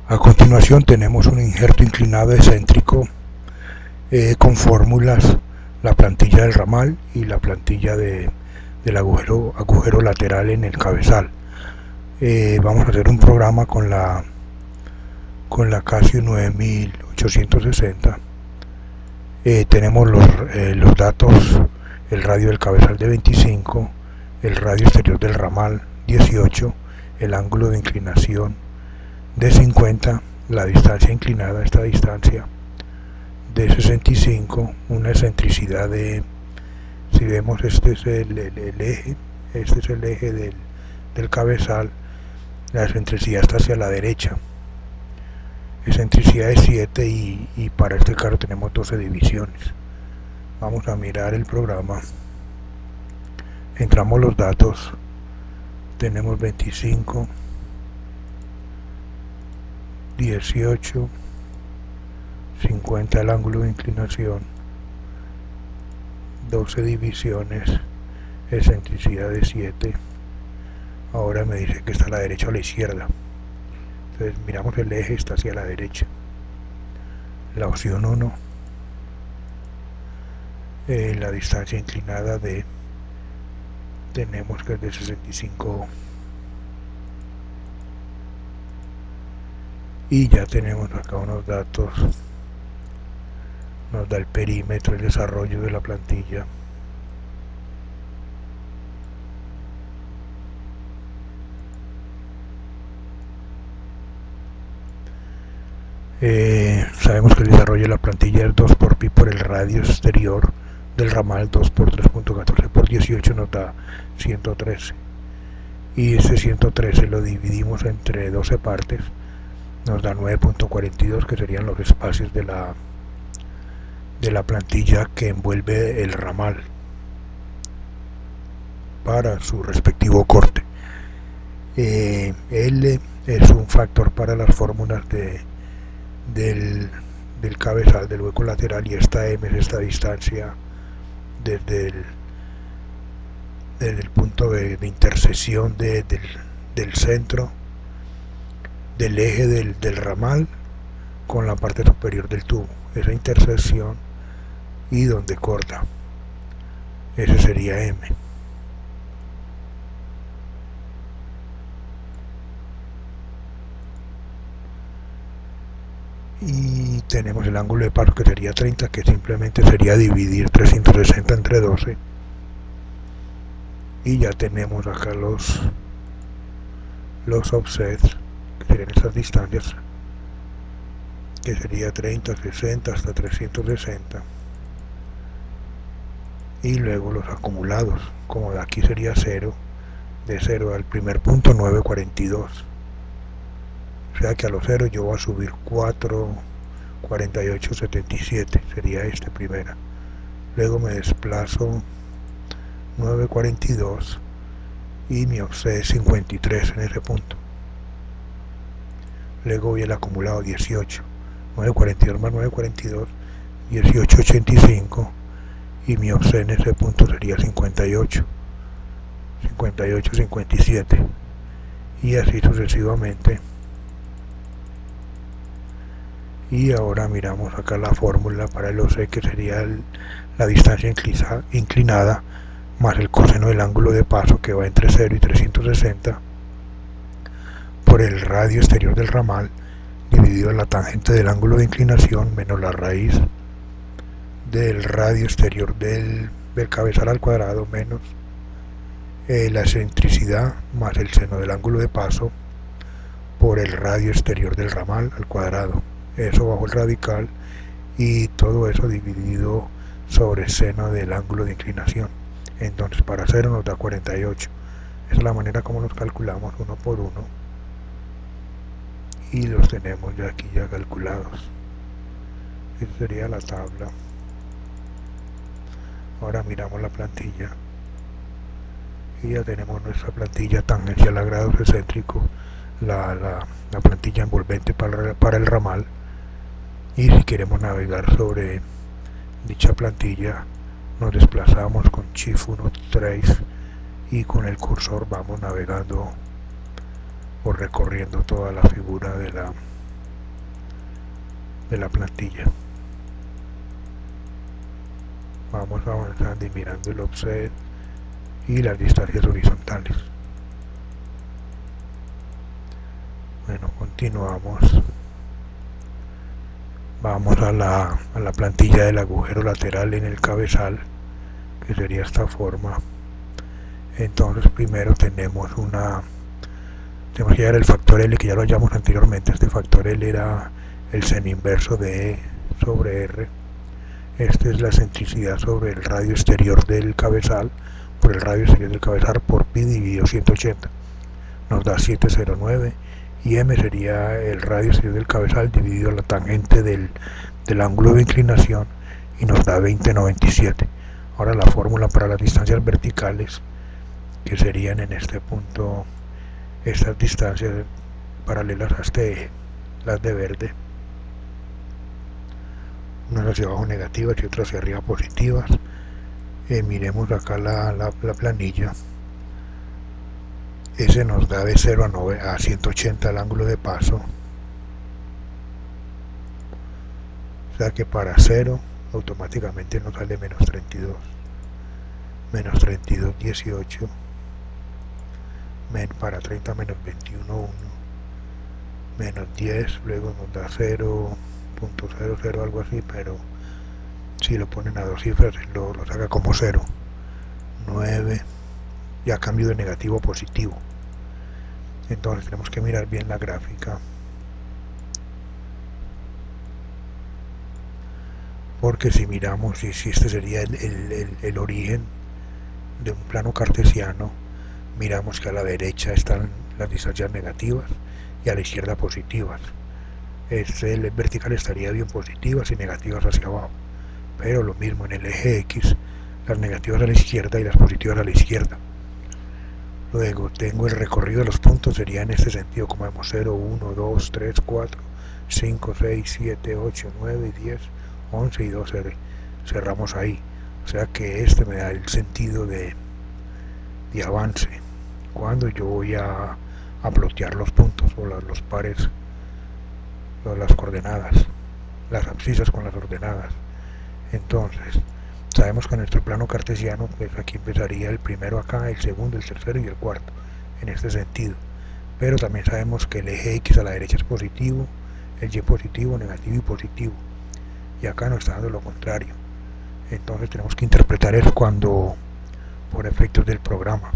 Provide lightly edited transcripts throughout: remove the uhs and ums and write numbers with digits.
A continuación tenemos un injerto inclinado excéntrico con fórmulas, la plantilla del ramal y la plantilla del agujero lateral en el cabezal. Vamos a hacer un programa con la Casio 9860. Tenemos los datos: el radio del cabezal de 25, el radio exterior del ramal 18, el ángulo de inclinación de 50, la distancia inclinada, esta distancia de 65, una excentricidad de, si vemos, este es el eje, este es el eje del cabezal, la excentricidad está hacia la derecha, excentricidad de 7 y para este carro tenemos 12 divisiones. Vamos a mirar el programa, entramos los datos, tenemos 25, 18, 50 el ángulo de inclinación, 12 divisiones, excentricidad de 7. Ahora me dice que está a la derecha o a la izquierda. Entonces miramos el eje, está hacia la derecha. La opción 1, la distancia inclinada tenemos que es de 65 y ya tenemos acá unos datos, nos da el perímetro, el desarrollo de la plantilla. Sabemos que el desarrollo de la plantilla es 2 por pi por el radio exterior del ramal, 2 por 3.14 por 18 nos da 113, y ese 113 lo dividimos entre 12 partes, nos da 9.42, que serían los espacios de la plantilla que envuelve el ramal para su respectivo corte. L es un factor para las fórmulas del cabezal, del hueco lateral, y esta M es esta distancia desde el punto de intersección del centro del eje del ramal con la parte superior del tubo, esa intersección y donde corta, ese sería M. Y tenemos el ángulo de paso, que sería 30, que simplemente sería dividir 360 entre 12, y ya tenemos acá los offsets, que serían esas distancias, que sería 30, 60 hasta 360, y luego los acumulados, como de aquí sería 0, de 0 al primer punto 9.42, o sea que a los 0 yo voy a subir 4.48.77, sería este primera, luego me desplazo 9.42 y mi offset es 53 en ese punto, luego voy al acumulado 18, 9.42 más 9.42, 18.85, y mi offset en ese punto sería 58, 57, y así sucesivamente. Y ahora miramos acá la fórmula para el OC, que sería la distancia inclinada más el coseno del ángulo de paso, que va entre 0 y 360, por el radio exterior del ramal, dividido en la tangente del ángulo de inclinación menos la raíz del radio exterior del cabezal al cuadrado, menos la excentricidad más el seno del ángulo de paso por el radio exterior del ramal al cuadrado, eso bajo el radical, y todo eso dividido sobre el seno del ángulo de inclinación. Entonces para 0 nos da 48. Esa es la manera como los calculamos uno por uno, y los tenemos ya aquí ya calculados. Esa sería la tabla. Ahora miramos la plantilla y ya tenemos nuestra plantilla tangencial a grados excéntricos, la plantilla envolvente para el ramal, y si queremos navegar sobre dicha plantilla nos desplazamos con Shift 1 Trace y con el cursor vamos navegando o recorriendo toda la figura de la de la plantilla. Vamos avanzando y mirando el offset y las distancias horizontales. Bueno, continuamos. Vamos a la plantilla del agujero lateral en el cabezal, que sería esta forma. Entonces primero tenemos que hallar el factor L, que ya lo hallamos anteriormente. Este factor L era el seno inverso de E sobre R. Esta es la excentricidad sobre el radio exterior del cabezal por el radio exterior del cabezal por pi dividido 180. Nos da 709, y M sería el radio exterior del cabezal dividido la tangente del ángulo de inclinación, y nos da 2097. Ahora la fórmula para las distancias verticales, que serían en este punto estas distancias paralelas a este eje, las de verde, unas hacia abajo negativas y otras hacia arriba positivas. Miremos acá la planilla. Ese nos da de 0 a 180 el ángulo de paso. O sea que para 0 automáticamente nos sale menos 32. Menos 32, 18. Para 30 menos 21, 1. Menos 10, luego nos da 0.00, algo así, pero si lo ponen a dos cifras lo saca como 0. 9, ya cambio de negativo a positivo. Entonces tenemos que mirar bien la gráfica, porque si miramos, si este sería el origen de un plano cartesiano, miramos que a la derecha están las distancias negativas y a la izquierda positivas. El vertical estaría bien positivas y negativas hacia abajo, pero lo mismo en el eje X, las negativas a la izquierda y las positivas a la izquierda. Luego tengo el recorrido de los puntos, sería en este sentido, como vemos: 0, 1, 2, 3, 4, 5, 6, 7, 8, 9, 10, 11 y 12. Cerramos ahí. O sea que este me da el sentido de avance cuando yo voy a plotear los puntos o los pares o las coordenadas, las abscisas con las ordenadas. Entonces sabemos que nuestro plano cartesiano, pues aquí empezaría el primero acá, el segundo, el tercero y el cuarto, en este sentido. Pero también sabemos que el eje X a la derecha es positivo, el Y positivo, negativo y positivo. Y acá nos está dando lo contrario. Entonces tenemos que interpretar eso por efectos del programa.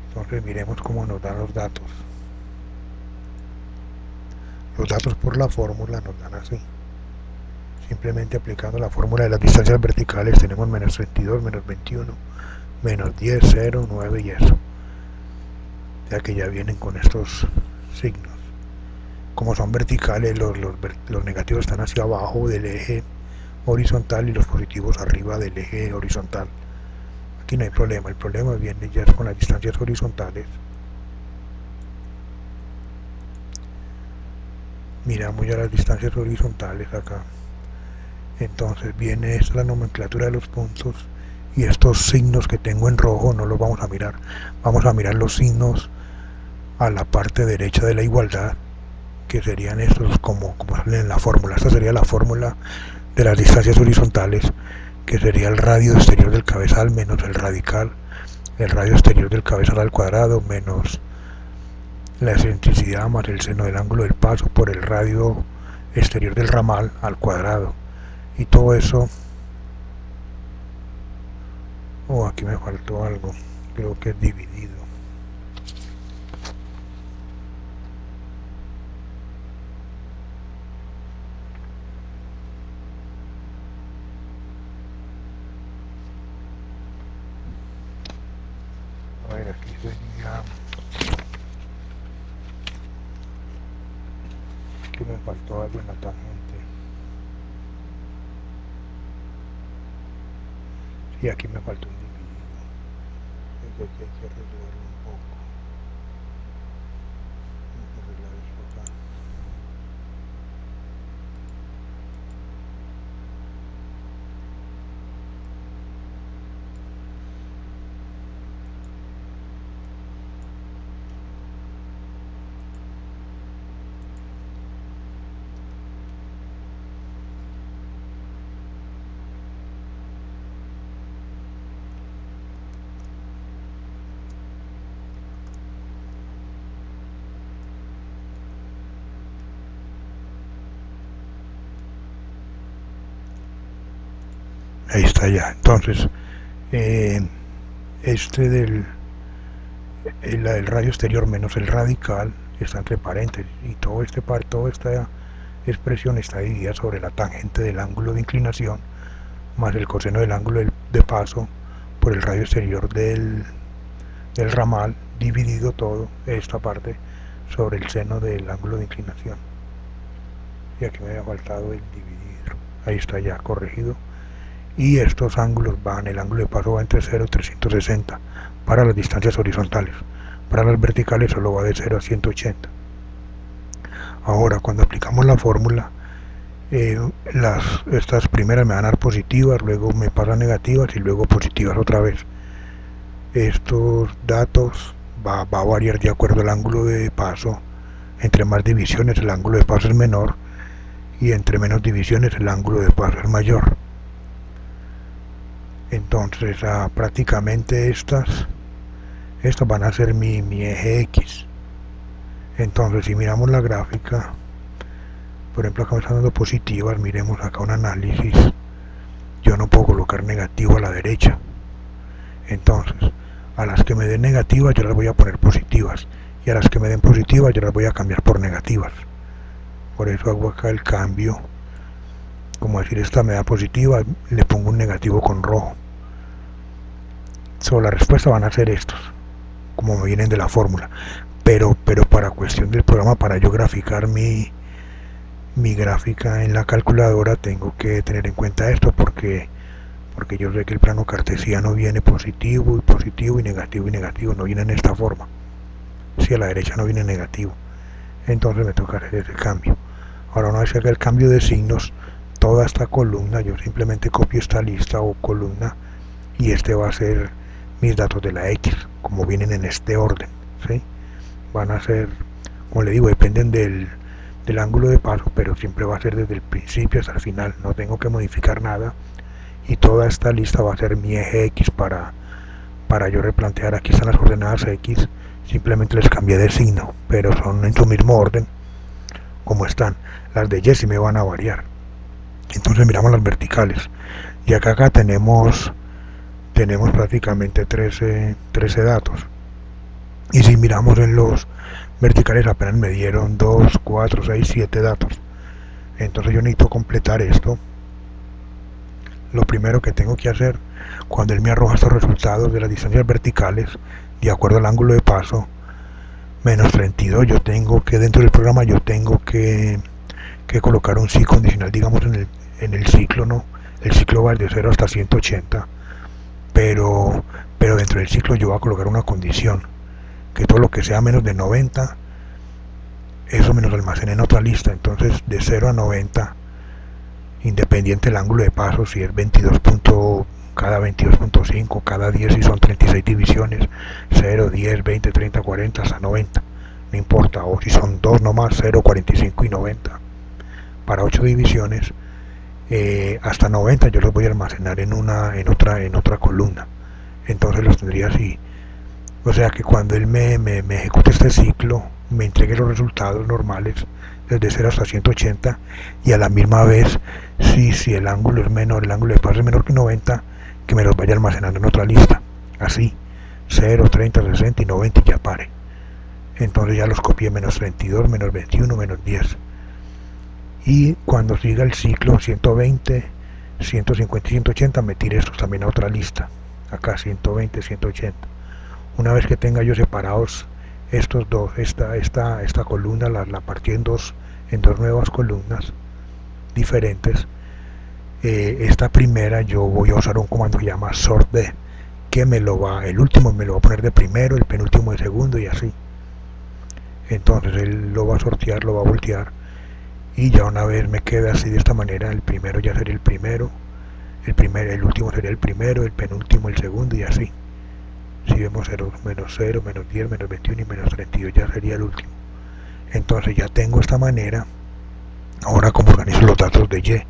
Entonces miremos cómo nos dan los datos. Los datos por la fórmula nos dan así. Simplemente aplicando la fórmula de las distancias verticales tenemos menos 32, menos 21, menos 10, 0, 9 y eso. Ya que ya vienen con estos signos. Como son verticales, los negativos están hacia abajo del eje horizontal y los positivos arriba del eje horizontal. Aquí no hay problema, el problema viene ya con las distancias horizontales. Miramos ya las distancias horizontales acá. Entonces viene esta la nomenclatura de los puntos, y estos signos que tengo en rojo no los vamos a mirar. Vamos a mirar los signos a la parte derecha de la igualdad, que serían estos como salen en la fórmula. Esta sería la fórmula de las distancias horizontales, que sería el radio exterior del cabezal menos el radical, el radio exterior del cabezal al cuadrado menos la excentricidad más el seno del ángulo del paso por el radio exterior del ramal al cuadrado. Y todo eso, aquí me faltó algo, creo que es dividido. A ver, aquí sería, que me faltó algo en la tangente. Sí, aquí me faltó un dividido. Creo que hay que arreglarlo un poco. Hay que arreglar esto acá. ahí está ya. Entonces la del radio exterior menos el radical está entre paréntesis, y toda esta expresión está dividida sobre la tangente del ángulo de inclinación más el coseno del ángulo de paso por el radio exterior del ramal, dividido todo esta parte sobre el seno del ángulo de inclinación. Y aquí me había faltado el dividir, ahí está ya corregido. Y estos ángulos van, el ángulo de paso va entre 0 y 360 para las distancias horizontales, para las verticales solo va de 0 a 180. Ahora, cuando aplicamos la fórmula, estas primeras me van a dar positivas, luego me pasan negativas y luego positivas otra vez. Estos datos va a variar de acuerdo al ángulo de paso. Entre más divisiones el ángulo de paso es menor, y entre menos divisiones el ángulo de paso es mayor. Entonces prácticamente estas van a ser mi eje X. Entonces si miramos la gráfica, por ejemplo acá me están dando positivas, miremos acá un análisis, yo no puedo colocar negativo a la derecha. Entonces a las que me den negativas yo las voy a poner positivas, y a las que me den positivas yo las voy a cambiar por negativas. Por eso hago acá el cambio, como decir, esta me da positiva, le pongo un negativo con rojo. La respuesta van a ser estos, como me vienen de la fórmula, pero para cuestión del programa, para yo graficar mi gráfica en la calculadora, tengo que tener en cuenta esto, porque yo sé que el plano cartesiano viene positivo y positivo y negativo, no viene en esta forma. Si a la derecha no viene negativo, entonces me toca hacer ese cambio. Ahora, una vez que haga el cambio de signos, toda esta columna, yo simplemente copio esta lista o columna, y este va a ser mis datos de la X, como vienen en este orden, ¿sí? Van a ser, como le digo, dependen del ángulo de paso, pero siempre va a ser desde el principio hasta el final, no tengo que modificar nada, y toda esta lista va a ser mi eje X para yo replantear. Aquí están las coordenadas X, simplemente les cambié de signo, pero son en su mismo orden como están. Las de Y sí me van a variar. Entonces miramos las verticales, y acá tenemos prácticamente 13 datos, y si miramos en los verticales apenas me dieron 2, 4, 6, 7 datos. Entonces yo necesito completar esto. Lo primero que tengo que hacer, cuando él me arroja estos resultados de las distancias verticales de acuerdo al ángulo de paso, menos 32, yo tengo que, dentro del programa yo tengo que colocar un sí condicional, digamos en el ciclo, ¿no? El ciclo va de 0 hasta 180, pero dentro del ciclo yo voy a colocar una condición, que todo lo que sea menos de 90, eso me lo almacena en otra lista. Entonces de 0 a 90, independiente del ángulo de paso, si es 22 cada 22.5, cada 10 si son 36 divisiones, 0, 10, 20, 30, 40, hasta 90, no importa, o si son 2 nomás, 0, 45 y 90, para 8 divisiones, hasta 90 yo los voy a almacenar en otra columna. Entonces los tendría así, o sea que cuando él me ejecute este ciclo, me entregue los resultados normales desde 0 hasta 180, y a la misma vez, si el ángulo es menor, el ángulo de paso es menor que 90, que me los vaya almacenando en otra lista, así, 0, 30, 60 y 90, y ya pare. Entonces ya los copié, menos 32, menos 21, menos 10. Y cuando siga el ciclo 120, 150 y 180, me tire estos también a otra lista, acá 120, 180. Una vez que tenga yo separados estos dos, esta columna la partí en dos nuevas columnas diferentes. Esta primera yo voy a usar un comando que se llama sortD, que el último me lo va a poner de primero, el penúltimo de segundo, y así. Entonces él lo va a sortear, lo va a voltear, y ya una vez me queda así de esta manera, el primero ya sería el primero, el último sería el primero, el penúltimo el segundo, y así. Si vemos 0, menos 0, menos 10, menos 21 y menos 32, ya sería el último. Entonces ya tengo esta manera. Ahora, como organizo los datos de Y,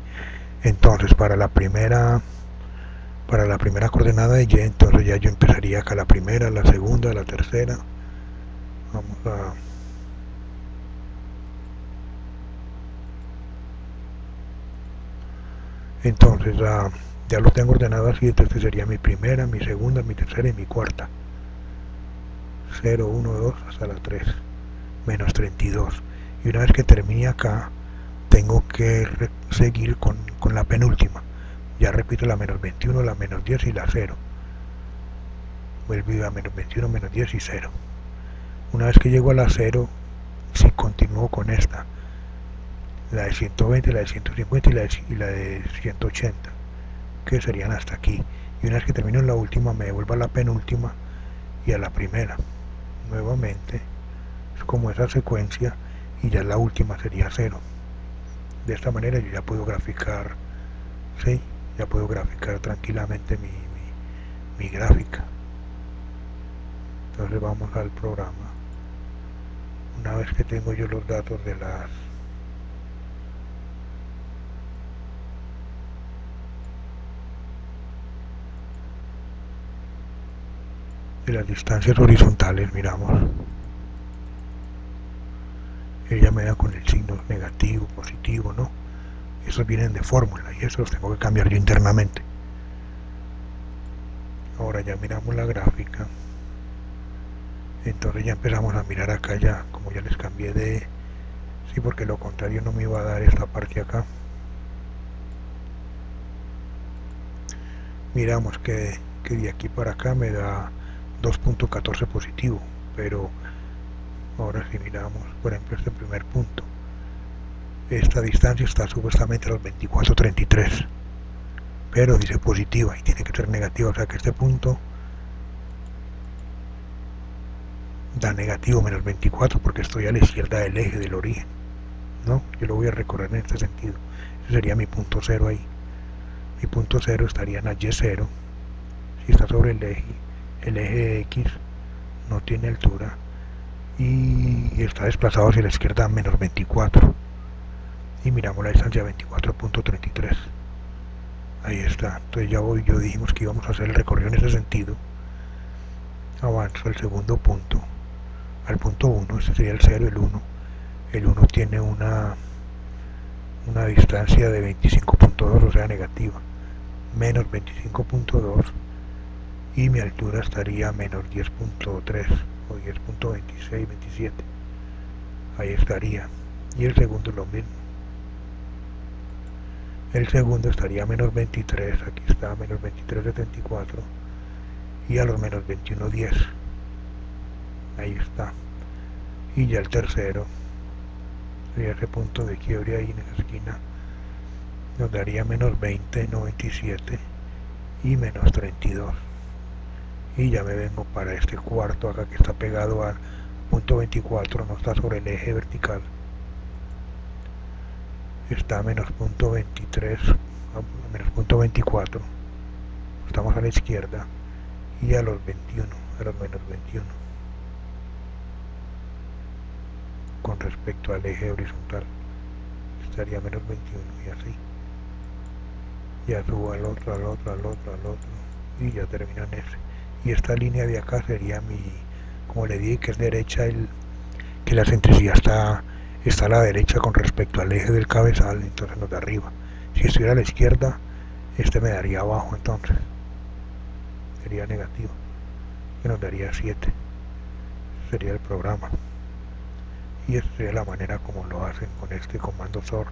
entonces para la primera coordenada de Y, entonces ya yo empezaría acá la primera, la segunda, la tercera. Vamos a... Entonces Ya lo tengo ordenado así, entonces sería mi primera, mi segunda, mi tercera y mi cuarta. 0, 1, 2 hasta la 3, menos 32. Y una vez que termine acá, tengo que seguir con la penúltima. Ya repito la menos 21, la menos 10 y la 0. Vuelvo a menos 21, menos 10 y 0. Una vez que llego a la 0, si continúo con esta, la de 120, la de 150 y la de 180, que serían hasta aquí. Y una vez que termino en la última, me devuelvo a la penúltima y a la primera. Nuevamente, es como esa secuencia y ya la última sería 0. De esta manera yo ya puedo graficar, ¿sí? Ya puedo graficar tranquilamente mi gráfica. Entonces vamos al programa. Una vez que tengo yo los datos de las distancias horizontales, miramos, ella me da con el signo negativo, positivo, ¿no? Esos vienen de fórmula y eso los tengo que cambiar yo internamente. Ahora ya miramos la gráfica, entonces ya empezamos a mirar acá ya, como ya les cambié de... Sí, porque lo contrario no me iba a dar esta parte acá. Miramos que de aquí para acá me da 2.14 positivo, pero ahora si miramos, por ejemplo, este primer punto, esta distancia está supuestamente a los 24.33, pero dice positiva y tiene que ser negativa, o sea que este punto da negativo, menos 24, porque estoy a la izquierda del eje del origen, ¿no? Yo lo voy a recorrer en este sentido. Ese sería mi punto cero ahí. Mi punto cero estaría en la Y0, si está sobre el eje X no tiene altura y está desplazado hacia la izquierda menos 24. Y miramos la distancia 24.33. Ahí está. Entonces ya voy, yo dijimos que íbamos a hacer el recorrido en ese sentido. Avanzo al segundo punto, al punto 1, este sería el 0, el 1. El 1 tiene una distancia de 25.2, o sea negativa, menos 25.2, y mi altura estaría menos 10.3 o 10.26, 27. Ahí estaría. Y el segundo es lo mismo. El segundo estaría a menos 23, aquí está a menos 23.74 y a los menos 21.10. Ahí está. Y ya el tercero sería ese punto de quiebre ahí en esa esquina, nos daría menos 20.97 y menos 32. Y ya me vengo para este cuarto acá que está pegado al punto 24, no está sobre el eje vertical, está a menos punto 23, a menos punto 24, estamos a la izquierda, y a los 21, a los menos 21 con respecto al eje horizontal, estaría a menos 21 y así. Ya subo al otro, al otro, al otro, al otro y ya termino en ese. Y esta línea de acá sería mi, como le dije que es derecha, que la centricidad está a la derecha con respecto al eje del cabezal, entonces nos da arriba. Si estuviera a la izquierda, este me daría abajo, entonces sería negativo, que nos daría 7. Sería el programa. Y esta sería la manera como lo hacen con este comando SOR.